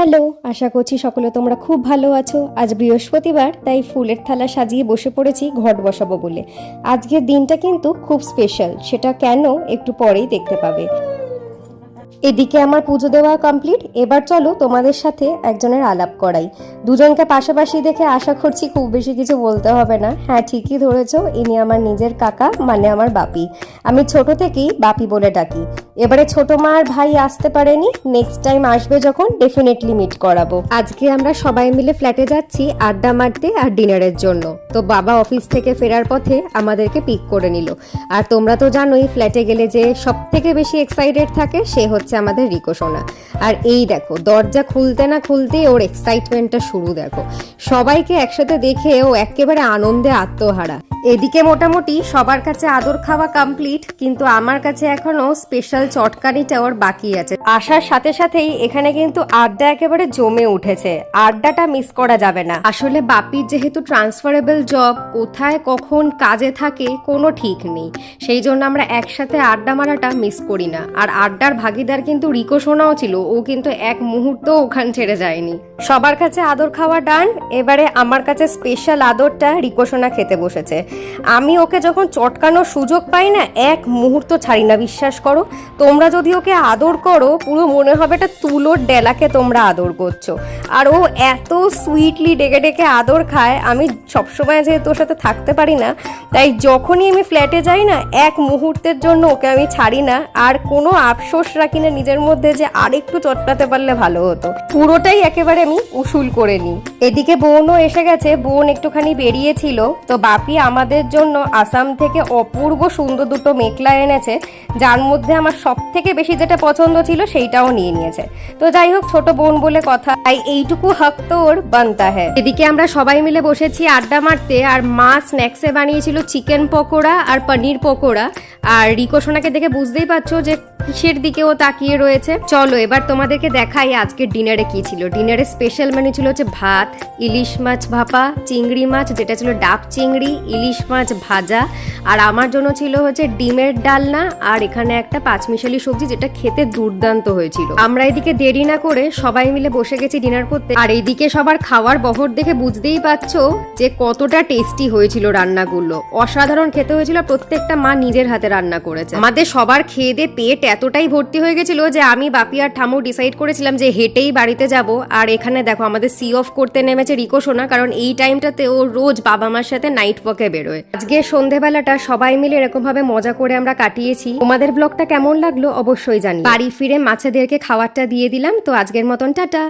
Hello, আশা করছি সকলে তোমরা খুব ভালো আছো। আজ বৃহস্পতিবার, তাই ফুলের থালা সাজিয়ে বসে পড়েছি ঘট বসাবো বলে। আজকের দিনটা কিন্তু খুব স্পেশাল, সেটা কেন একটু পরেই দেখতে পাবে। এদিকে আমার পুজো দেওয়া কমপ্লিট। এবার চলো তোমাদের সাথে একজনের আলাপ করাই। দুজনকে পাশাপাশি দেখে আশা করছি খুব বেশি কিছু বলতে হবে না। হ্যাঁ, ঠিকই ধরেছো, ইনি আমার নিজের কাকা, মানে আমার বাপি। আমি ছোট থেকেই বাপি বলে ডাকি। এবারে ছোট মা আর ভাই আসতে পারেনি, নেক্সট টাইম আসবে যখন ডেফিনেটলি মিট করাবো। আজকে আমরা সবাই মিলে ফ্ল্যাটে যাচ্ছি আড্ডা মারতে আর ডিনারের জন্য। তো বাবা অফিস থেকে ফেরার পথে আমাদেরকে পিক করে নিল। আর তোমরা তো জানোই, ফ্ল্যাটে গেলে যে সব থেকে বেশি এক্সাইটেড থাকে সে হচ্ছে আমাদের রিকো সোনা। আর এই দেখো, দরজা খুলতে না খুলতেই ওর এক্সাইটমেন্টটা শুরু। দেখো, সবাইকে একসাথে দেখে ও একেবারে আনন্দে আত্মহারা। এদিকে মোটামুটি সবার কাছে আদর খাওয়া কমপ্লিট, কিন্তু আমার কাছে এখনো স্পেশাল চটকানিটা ওর বাকি আছে। আসার সাথে সাথেই এখানে কিন্তু আড্ডা একেবারে জমে উঠেছে। আড্ডাটা মিস করা যাবে না। আসলে বাপির যেহেতু ট্রান্সফারেবল জব, কোথায় কখন কাজে থাকে কোনো ঠিক নেই, সেই জন্য আমরা একসাথে আড্ডা মারাটা মিস করি না। আর আড্ডার ভাগিদার কিন্তু রিকো সোনাও ছিল, ও কিন্তু এক মুহূর্ত ওখান ছেড়ে যায়নি। সবার কাছে আদর খাওয়া ডান, এবারে আমার কাছে স্পেশাল আদরটা রিকো সোনা খেতে বসেছে। আমি ওকে যখন চটকানোর সুযোগ পাই না, এক মুহূর্ত ছাড়ি না, বিশ্বাস করো। তোমরা যদি ওকে আদর করো, পুরো মনে হবে এটা তুলোর ডেলাকে তোমরা আদর করছো। আর ও এত সুইটলি ডেকে ডেকে আদর খায়। আমি সবসময় যেহেতু ওর সাথে থাকতে পারি না, তাই যখনই আমি ফ্ল্যাটে যাই না, এক মুহূর্তের জন্য ওকে আমি ছাড়ি না। আর কোনো আফসোস রাখি না নিজের মধ্যে যে আরেকটু চটকাতে পারলে ভালো হতো। পুরোটাই একেবারে আমি উসুল করে নিই। এদিকে বোনও এসে গেছে, বোন একটুখানি বেরিয়েছিল। তো বাপি আমাদের জন্য আসাম থেকে অপূর্ব সুন্দর দুটো মেখলা এনেছে, যার মধ্যে আমার সব থেকে বেশি যেটা পছন্দ ছিল সেইটাও নিয়ে নিয়েছে। তো যাই হোক, ছোট বোন বলে কথা, তাই এইটুকু হক তো ওর বানতা হ্যায়। এদিকে আমরা সবাই মিলে বসেছি আড্ডা মারতে, আর মা স্ন্যাক্সে বানিয়েছিল চিকেন পকোড়া আর পনির পকোড়া। আর রিকো সোনাকে দেখে বুঝতেই পারছো যে কিসের দিকে ও তাকিয়ে রয়েছে। চলো এবার তোমাদেরকে দেখাই আজকের ডিনারে কি ছিল। ডিনারে স্পেশাল মেনু ছিল হচ্ছে ভাত, ইলিশ মাছ ভাপা, চিংড়ি মাছ যেটা ছিল ডাব চিংড়ি, ইলিশ মাছ ভাজা, আর আমার জন্য ছিল হচ্ছে ডিমের ডালনা, আর এখানে একটা পাঁচমিশালি সবজি যেটা খেতে দুর্দান্ত হয়েছিল। আমরা এদিকে দেরি না করে সবাই মিলে বসে গেছি ডিনার করতে। আর এইদিকে সবার খাওয়ার বহর দেখে বুঝতেই পারছো যে কতটা টেস্টি হয়েছিল রান্নাগুলো। অসাধারণ খেতে হয়েছিল, প্রত্যেকটা মা নিজের হাতে রান্না করেছে। আমাদের সবার খেয়ে দিয়ে পেট এতটাই ভর্তি হয়ে গেছিল যে আমি, বাপি আর ঠামু ডিসাইড করেছিলাম যে হেঁটেই বাড়িতে যাব। আর এখানে দেখো আমাদের সি অফ করতে নেমেছে রিকো সোনা, কারণ এই টাইমটাতে ও রোজ বাবা মার সাথে নাইট ওয়াকে বেরোয়। আজকে সন্ধেবেলাটা সবাই মিলে এরকম ভাবে মজা করে আমরা কাটিয়েছি। তোমাদের ব্লগটা কেমন লাগলো অবশ্যই জানি। বাড়ি ফিরে মাছেদেরকে খাবারটা দিয়ে দিলাম। তো আজকের মতন টাটা।